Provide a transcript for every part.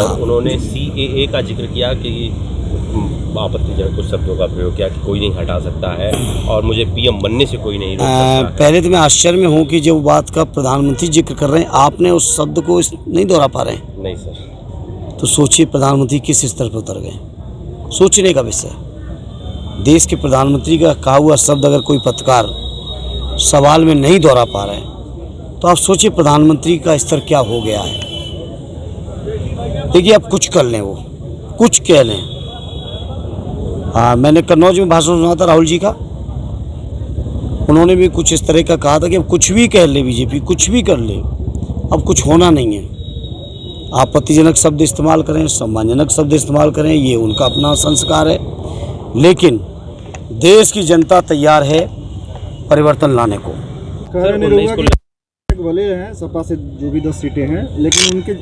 उन्होंने CAA का जिक्र किया कि आपत्तिजनक कुछ शब्दों का प्रयोग किया कि कोई नहीं हटा सकता है और मुझे PM बनने से कोई नहीं रोक सकता। पहले तो मैं आश्चर्य में हूँ कि जो बात का प्रधानमंत्री जिक्र कर रहे हैं, आपने उस शब्द को नहीं दोहरा पा रहे हैं। नहीं सर। तो सोचिए प्रधानमंत्री किस स्तर पर उतर गए, सोचने का विषय। देश के प्रधानमंत्री का कहा हुआ शब्द अगर कोई पत्रकार सवाल में नहीं दोहरा पा रहे हैं तो आप सोचिए प्रधानमंत्री का स्तर क्या हो गया है। देखिए, आप कुछ कर लें, वो कुछ कह लें। मैंने कन्नौज में भाषण सुना था राहुल जी का, उन्होंने भी कुछ इस तरह का कहा था कि अब कुछ भी कह ले बीजेपी, कुछ भी कर ले, अब कुछ होना नहीं है। आपत्तिजनक शब्द इस्तेमाल करें, सम्मानजनक शब्द इस्तेमाल करें, ये उनका अपना संस्कार है, लेकिन देश की जनता तैयार है परिवर्तन लाने को। भले हैं सपा से जो भी 10 सीटें हैं, लेकिन उनके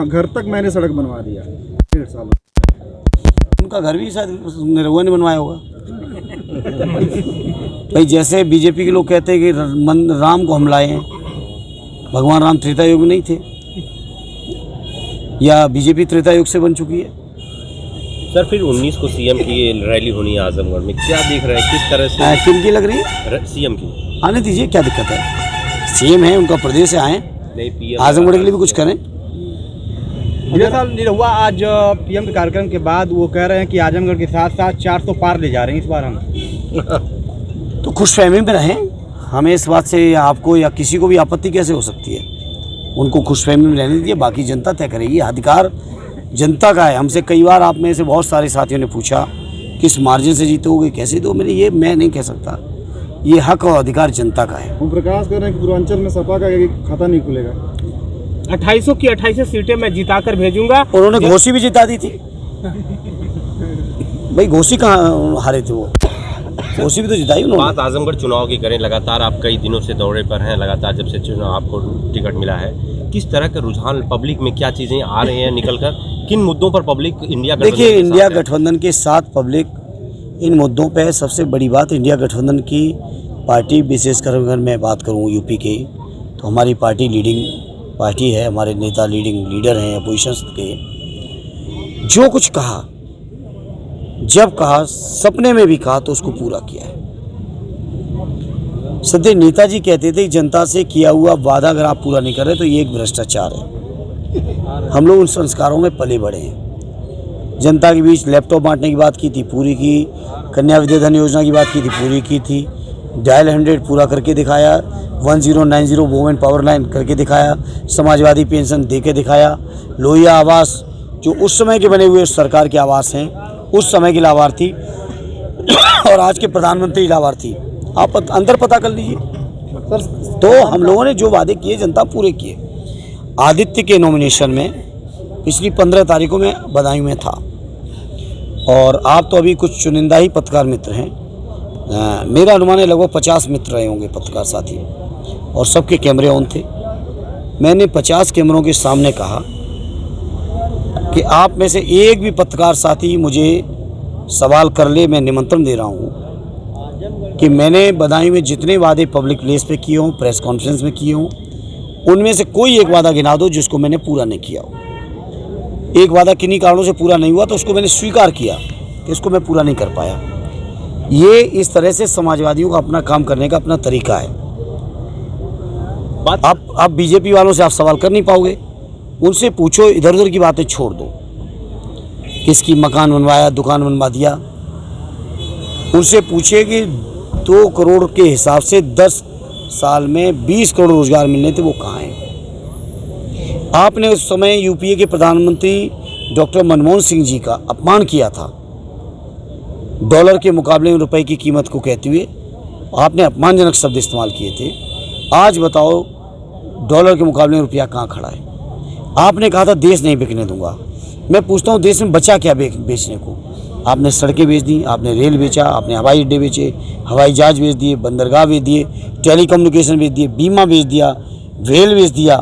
घर तक मैंने सड़क बनवा दिया 1.5 साल। उनका घर भी शायद निरहुआ ने बनवाया होगा। भाई जैसे बीजेपी के लोग कहते हैं कि राम को हम लाए हैं, भगवान राम त्रेता युग में नहीं थे, या बीजेपी त्रेता युग से बन चुकी है। सर फिर 19 को CM की रैली होनी है आजमगढ़ में, क्या देख रहे हैं, किस तरह से? किन की लग रही है? CM की। आने दीजिए, क्या दिक्कत है? CM है, उनका प्रदेश से आए, नहीं PM आजमगढ़ के लिए भी कुछ करें। साल निरहुआ आज PM के कार्यक्रम के बाद वो कह रहे हैं कि आजमगढ़ के साथ साथ 400 पार ले जा रहे हैं इस बार हम। तो खुशफहमी में रहें, हमें इस बात से आपको या किसी को भी आपत्ति कैसे हो सकती है? उनको खुशफहमी में रहने दीजिए, बाकी जनता तय करेगी। अधिकार जनता का है। हमसे कई बार आप में से बहुत सारे साथियों ने पूछा किस मार्जिन से जीतोगे, कैसे दो, मैं नहीं कह सकता। ये हक और अधिकार जनता का है। हम प्रकाश कर रहे हैं कि पूर्वांचल में सपा का खाता नहीं खुलेगा। 2800 की 28 सीटें मैं जिताकर भेजूंगा। उन्होंने घोसी भी जिता दी थी। भाई घोसी कहाँ हारे थे वो? घोसी भी तो जिताई उन्होंने। बात आजमगढ़ चुनाव की करें, लगातार आप कई दिनों से दौरे पर हैं, लगातार जब से चुनाव आपको टिकट मिला है, किस तरह के रुझान पब्लिक में, क्या चीज़ें आ रही हैं निकल कर, किन मुद्दों पर पब्लिक इंडिया गठबंधन? देखिए, इंडिया गठबंधन के साथ पब्लिक इन मुद्दों पे सबसे बड़ी बात, इंडिया गठबंधन की पार्टी, विशेषकर अगर मैं बात करूं यूपी की, तो हमारी पार्टी लीडिंग पार्टी है, हमारे नेता लीडिंग लीडर हैं अपोजिशन के। जो कुछ कहा, जब कहा, सपने में भी कहा, तो उसको पूरा किया है। सदैव नेताजी कहते थे जनता से किया हुआ वादा अगर आप पूरा नहीं कर रहे तो ये एक भ्रष्टाचार है। हम लोग उन संस्कारों में पले बढ़े हैं। जनता के बीच लैपटॉप बांटने की बात की थी, पूरी की। कन्या विद्याधन योजना की बात की थी, पूरी की थी। डायल 100 पूरा करके दिखाया। 1090 वुमेन पावर लाइन करके दिखाया। समाजवादी पेंशन दे के दिखाया। लोहिया आवास, जो उस समय के बने हुए सरकार के आवास हैं, उस समय के लाभार्थी और आज के प्रधानमंत्री लाभार्थी, आप अंतर पता कर लीजिए। तो हम लोगों ने जो वादे किए जनता पूरे किए। आदित्य के नॉमिनेशन में पिछली 15 तारीखों में बदायूं में था, और आप तो अभी कुछ चुनिंदा ही पत्रकार मित्र हैं। मेरा अनुमान है लगभग 50 मित्र रहे होंगे पत्रकार साथी, और सबके कैमरे ऑन थे। मैंने 50 कैमरों के सामने कहा कि आप में से एक भी पत्रकार साथी मुझे सवाल कर ले, मैं निमंत्रण दे रहा हूँ कि मैंने बदायूं में जितने वादे पब्लिक प्लेस पे किए हों, प्रेस कॉन्फ्रेंस में किए हों, उनमें से कोई एक वादा गिना दो जिसको मैंने पूरा नहीं किया हो। एक वादा किन्हीं कारणों से पूरा नहीं हुआ तो उसको मैंने स्वीकार किया कि इसको मैं पूरा नहीं कर पाया। ये इस तरह से समाजवादियों का अपना काम करने का अपना तरीका है। आप बीजेपी वालों से आप सवाल कर नहीं पाओगे, उनसे पूछो, इधर उधर की बातें छोड़ दो। किसकी मकान बनवाया, दुकान बनवा दिया, उनसे पूछिए कि 2 करोड़ के हिसाब से 10 साल में 20 करोड़ रोजगार मिलने थे, वो कहाँ हैं? आपने उस समय यूपीए के प्रधानमंत्री डॉक्टर मनमोहन सिंह जी का अपमान किया था, डॉलर के मुकाबले में रुपए की कीमत को कहते हुए आपने अपमानजनक शब्द इस्तेमाल किए थे। आज बताओ डॉलर के मुकाबले में रुपया कहाँ खड़ा है? आपने कहा था देश नहीं बिकने दूंगा। मैं पूछता हूँ देश में बचा क्या बेचने को? आपने सड़कें बेच दी, आपने रेल बेचा, आपने हवाई अड्डे बेचे, हवाई जहाज बेच दिए, बंदरगाह बेच दिए, टेलीकम्युनिकेशन बेच दिए, बीमा बेच दिया, रेल बेच दिया।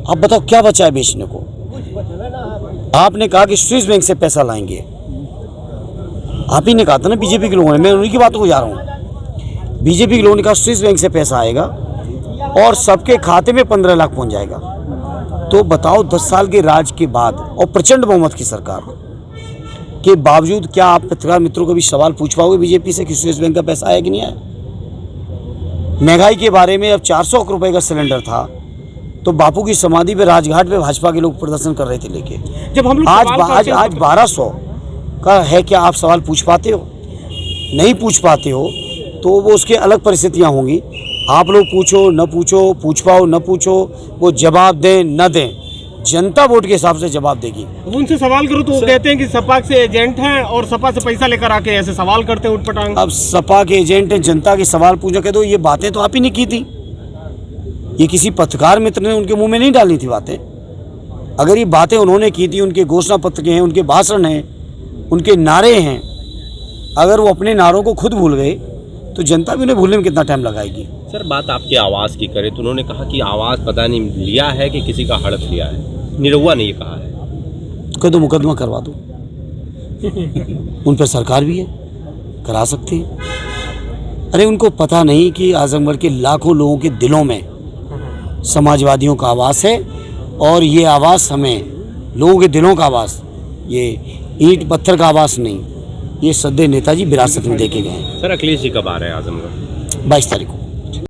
अब बताओ क्या बचा है बेचने को? आपने कहा कि स्विस बैंक से पैसा लाएंगे। आप ही ने कहा था ना, बीजेपी के लोगों ने, मैं उन्हीं की बातों को जा रहा हूँ। बीजेपी के लोगों ने कहा स्विस बैंक से पैसा आएगा और सबके खाते में 15 लाख पहुँच जाएगा। तो बताओ 10 साल के राज के बाद और प्रचंड बहुमत की सरकार के बावजूद क्या आप पत्रकार मित्रों को भी सवाल पूछ पाओगे बीजेपी से कि स्टेट बैंक का पैसा आया कि नहीं आया? महंगाई के बारे में अब 400 रुपए का सिलेंडर था तो बापू की समाधि पे राजघाट पे भाजपा के लोग प्रदर्शन कर रहे थे लेके। जब हम लोग आज सवाल आज करते हैं आज 1200 का है, क्या आप सवाल पूछ पाते हो? नहीं पूछ पाते हो तो वो उसके अलग परिस्थितियां होंगी। आप लोग पूछो न पूछो, पूछ पाओ न पूछो, वो जवाब दें न दें, जनता वोट के हिसाब से जवाब देगी। उनसे सवाल करो तो वो कहते हैं कि सपा से एजेंट हैं और सपा से पैसा लेकर आके ऐसे सवाल करते हैं उठपटांग। अब सपा के एजेंट हैं, जनता के सवाल पूछो कह दो, ये बातें तो आप ही ने की थी, ये किसी पत्रकार मित्र ने उनके मुंह में नहीं डाली थी बातें। अगर ये बातें उन्होंने की थी, उनके घोषणा पत्र के हैं, उनके भाषण हैं, उनके नारे हैं, अगर वो अपने नारों को खुद भूल गए तो जनता भी उन्हें भूलने में कितना टाइम लगाएगी। सर बात आपकी आवाज़ की करें तो उन्होंने कहा कि आवाज़ पता नहीं लिया है कि किसी का हड़प लिया है, निरहुआ ने ये कहा है। कह दो मुकदमा करवा दो, उन पर सरकार भी है, करा सकते हैं। अरे उनको पता नहीं कि आजमगढ़ के लाखों लोगों के दिलों में समाजवादियों का आवाज़ है और ये आवाज़ हमें लोगों के दिलों का आवाज़, ये ईंट पत्थर का आवाज़ नहीं, ये सद्दे नेताजी विरासत में देके गए हैं। सर अखिलेश जी कब आ रहे हैं आजमगढ़? 22 तारीख को।